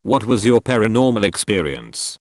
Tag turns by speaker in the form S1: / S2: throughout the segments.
S1: What was your paranormal experience?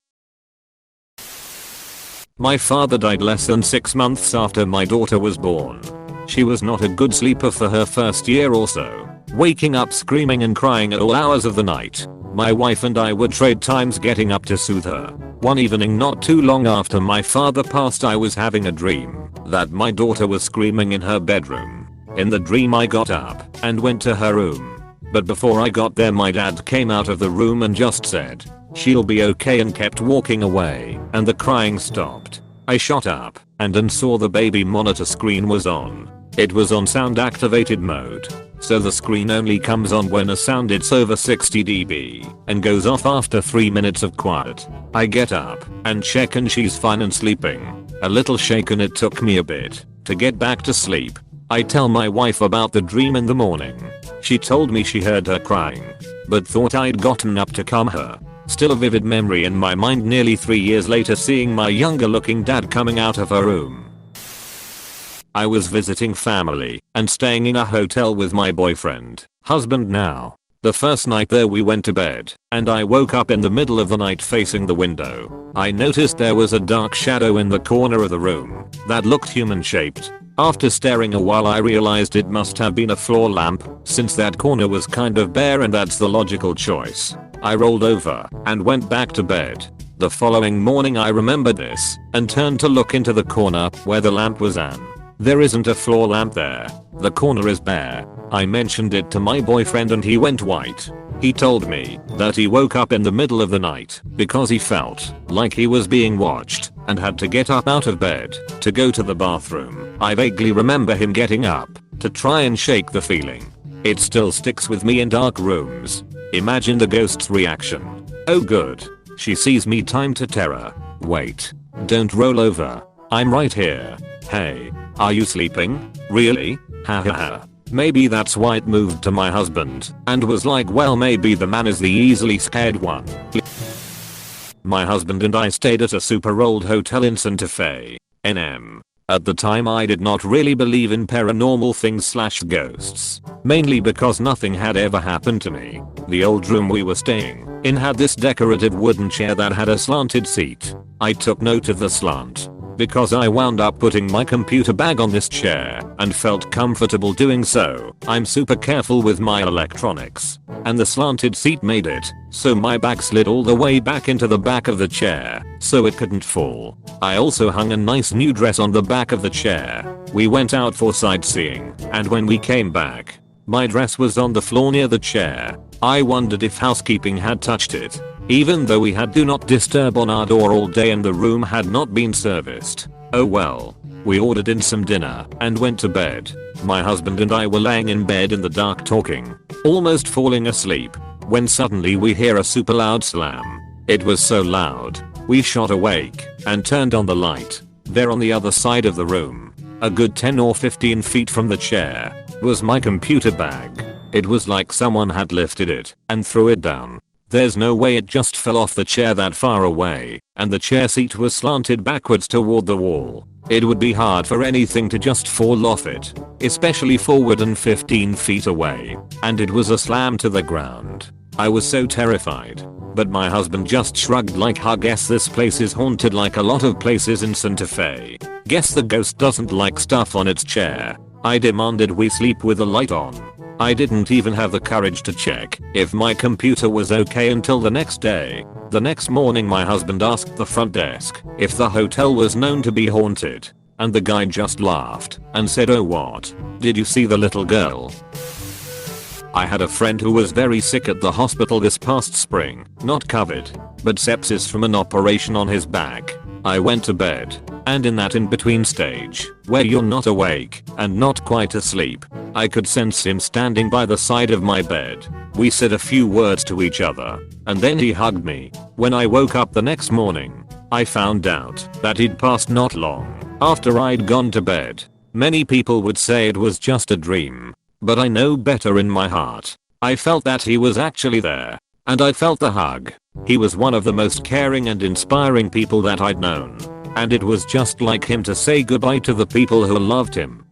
S1: My father died less than 6 months after my daughter was born. She was not a good sleeper for her first year or so, waking up screaming and crying at all hours of the night. My wife and I would trade times getting up to soothe her. One evening not too long after my father passed, I was having a dream that my daughter was screaming in her bedroom. In the dream I got up and went to her room. But before I got there my dad came out of the room and just said, "She'll be okay," and kept walking away, and the crying stopped. I shot up and saw the baby monitor screen was on. It was on sound activated mode, so the screen only comes on when a sound hits over 60 dB and goes off after 3 minutes of quiet. I get up and check and she's fine and sleeping. A little shaken. It took me a bit to get back to sleep. I tell my wife about the dream in the morning. She told me she heard her crying, but thought I'd gotten up to calm her. Still a vivid memory in my mind nearly 3 years later, seeing my younger looking dad coming out of her room. I was visiting family and staying in a hotel with my boyfriend, husband now. The first night there we went to bed, and I woke up in the middle of the night facing the window. I noticed there was a dark shadow in the corner of the room that looked human shaped. After staring a while I realized it must have been a floor lamp, since that corner was kind of bare and that's the logical choice. I rolled over and went back to bed. The following morning I remembered this and turned to look into the corner where the lamp was at. There isn't a floor lamp there. The corner is bare. I mentioned it to my boyfriend and he went white. He told me that he woke up in the middle of the night because he felt like he was being watched and had to get up out of bed to go to the bathroom. I vaguely remember him getting up to try and shake the feeling. It still sticks with me in dark rooms. Imagine the ghost's reaction. Oh good. She sees me. Time to terror. Wait. Don't roll over. I'm right here. Hey. Are you sleeping? Really? Ha ha ha. Maybe that's why it moved to my husband and was like, well maybe the man is the easily scared one. My husband and I stayed at a super old hotel in Santa Fe, NM. At the time I did not really believe in paranormal things / ghosts, mainly because nothing had ever happened to me. The old room we were staying in had this decorative wooden chair that had a slanted seat. I took note of the slant because I wound up putting my computer bag on this chair and felt comfortable doing so. I'm super careful with my electronics, and the slanted seat made it so my back slid all the way back into the back of the chair so it couldn't fall. I also hung a nice new dress on the back of the chair. We went out for sightseeing, and when we came back, my dress was on the floor near the chair. I wondered if housekeeping had touched it, even though we had do not disturb on our door all day and the room had not been serviced. Oh well. We ordered in some dinner and went to bed. My husband and I were laying in bed in the dark talking, almost falling asleep, when suddenly we hear a super loud slam. It was so loud, we shot awake and turned on the light. There on the other side of the room, a good 10 or 15 feet from the chair, was my computer bag. It was like someone had lifted it and threw it down. There's no way it just fell off the chair that far away, and the chair seat was slanted backwards toward the wall. It would be hard for anything to just fall off it, especially forward and 15 feet away, and it was a slam to the ground. I was so terrified, but my husband just shrugged like, I guess this place is haunted like a lot of places in Santa Fe. Guess the ghost doesn't like stuff on its chair. I demanded we sleep with the light on. I didn't even have the courage to check if my computer was okay until the next day. The next morning my husband asked the front desk if the hotel was known to be haunted, and the guy just laughed and said, "Oh what? Did you see the little girl?" I had a friend who was very sick at the hospital this past spring, not COVID, but sepsis from an operation on his back. I went to bed, and in that in-between stage, where you're not awake and not quite asleep, I could sense him standing by the side of my bed. We said a few words to each other, and then he hugged me. When I woke up the next morning, I found out that he'd passed not long after I'd gone to bed. Many people would say it was just a dream, but I know better in my heart. I felt that he was actually there, and I felt the hug. He was one of the most caring and inspiring people that I'd known, and it was just like him to say goodbye to the people who loved him.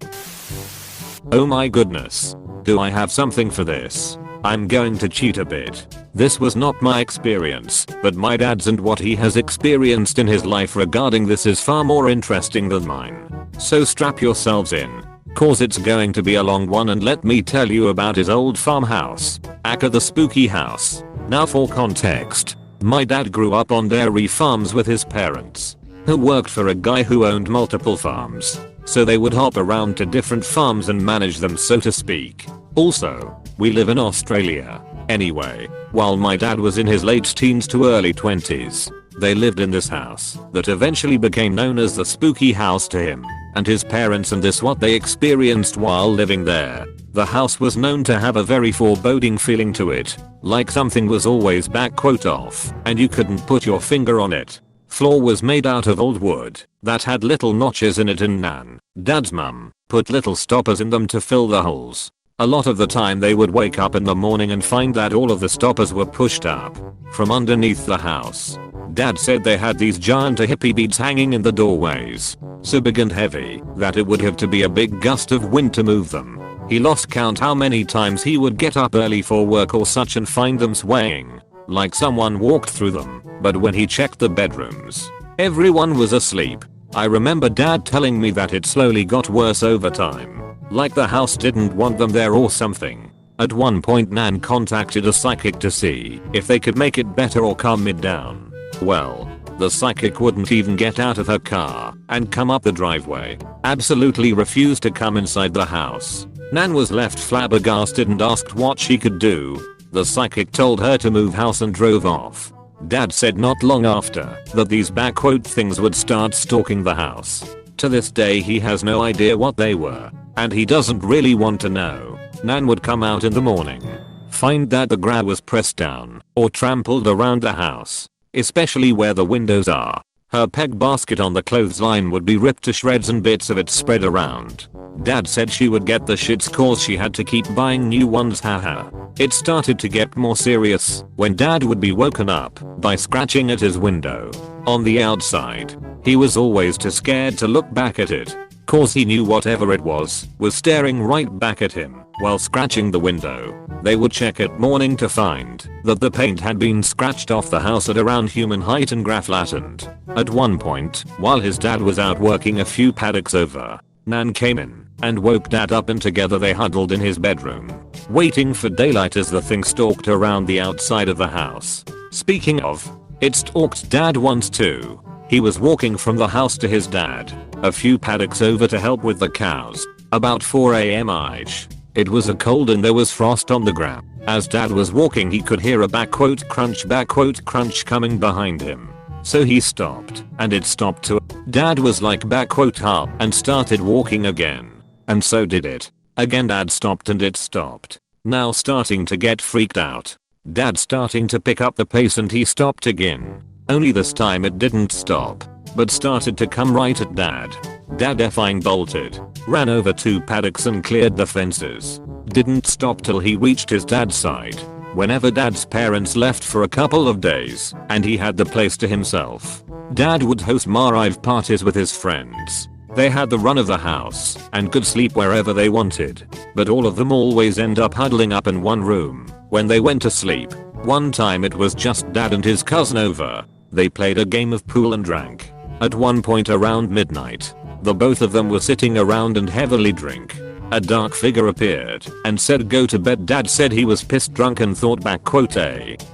S1: Oh my goodness. Do I have something for this? I'm going to cheat a bit. This was not my experience, but my dad's, and what he has experienced in his life regarding this is far more interesting than mine. So strap yourselves in, cause it's going to be a long one, and let me tell you about his old farmhouse, aka the spooky house. Now for context, my dad grew up on dairy farms with his parents, who worked for a guy who owned multiple farms, so they would hop around to different farms and manage them, so to speak. Also, we live in Australia. Anyway, while my dad was in his late teens to early 20s, they lived in this house that eventually became known as the spooky house to him and his parents, and this what they experienced while living there. The house was known to have a very foreboding feeling to it, like something was always off and you couldn't put your finger on it. Floor was made out of old wood that had little notches in it, and Nan, Dad's mum, put little stoppers in them to fill the holes. A lot of the time they would wake up in the morning and find that all of the stoppers were pushed up from underneath the house. Dad said they had these giant hippie beads hanging in the doorways, so big and heavy that it would have to be a big gust of wind to move them. He lost count how many times he would get up early for work or such and find them swaying, like someone walked through them, but when he checked the bedrooms, everyone was asleep. I remember Dad telling me that it slowly got worse over time, like the house didn't want them there or something. At one point Nan contacted a psychic to see if they could make it better or calm it down. Well, the psychic wouldn't even get out of her car and come up the driveway, absolutely refused to come inside the house. Nan was left flabbergasted and asked what she could do. The psychic told her to move house and drove off. Dad said not long after that these things would start stalking the house. To this day he has no idea what they were, and he doesn't really want to know. Nan would come out in the morning, find that the ground was pressed down or trampled around the house, especially where the windows are. Her peg basket on the clothesline would be ripped to shreds and bits of it spread around. Dad said she would get the shits cause she had to keep buying new ones, haha. It started to get more serious when Dad would be woken up by scratching at his window. On the outside, he was always too scared to look back at it, cause he knew whatever it was staring right back at him while scratching the window. They would check at morning to find that the paint had been scratched off the house at around human height and flattened. At one point, while his dad was out working a few paddocks over, Nan came in and woke Dad up, and together they huddled in his bedroom, waiting for daylight as the thing stalked around the outside of the house. Speaking of, it stalked Dad once too. He was walking from the house to his dad, a few paddocks over to help with the cows, about 4 AM ish. It was a cold and there was frost on the ground. As Dad was walking he could hear a crunch coming behind him. So he stopped, and it stopped too. Dad was like huh, and started walking again. And so did it. Again Dad stopped and it stopped. Now starting to get freaked out. Dad starting to pick up the pace and he stopped again. Only this time it didn't stop, but started to come right at Dad. Dad effing bolted, ran over 2 paddocks and cleared the fences. Didn't stop till he reached his dad's side. Whenever Dad's parents left for a couple of days and he had the place to himself, Dad would host rave parties with his friends. They had the run of the house and could sleep wherever they wanted, but all of them always end up huddling up in one room when they went to sleep. One time it was just Dad and his cousin over. They played a game of pool and drank. At one point around midnight, the both of them were sitting around and heavily drink. A dark figure appeared and said go to bed. Dad said he was pissed drunk and thought back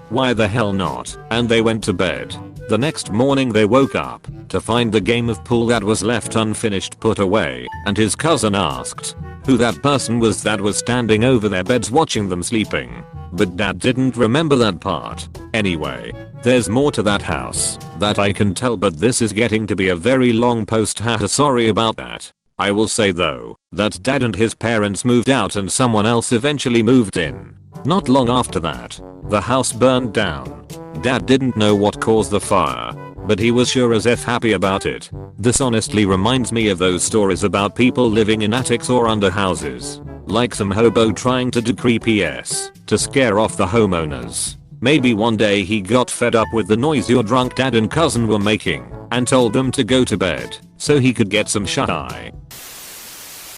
S1: why the hell not, and they went to bed. The next morning they woke up to find the game of pool that was left unfinished put away, and his cousin asked who that person was that was standing over their beds watching them sleeping. But Dad didn't remember that part. Anyway, there's more to that house that I can tell, but this is getting to be a very long post, haha, sorry about that. I will say though that Dad and his parents moved out and someone else eventually moved in. Not long after that, the house burned down. Dad didn't know what caused the fire, but he was sure as F happy about it. This honestly reminds me of those stories about people living in attics or under houses, like some hobo trying to do creepy to scare off the homeowners. Maybe one day he got fed up with the noise your drunk dad and cousin were making and told them to go to bed so he could get some shut eye.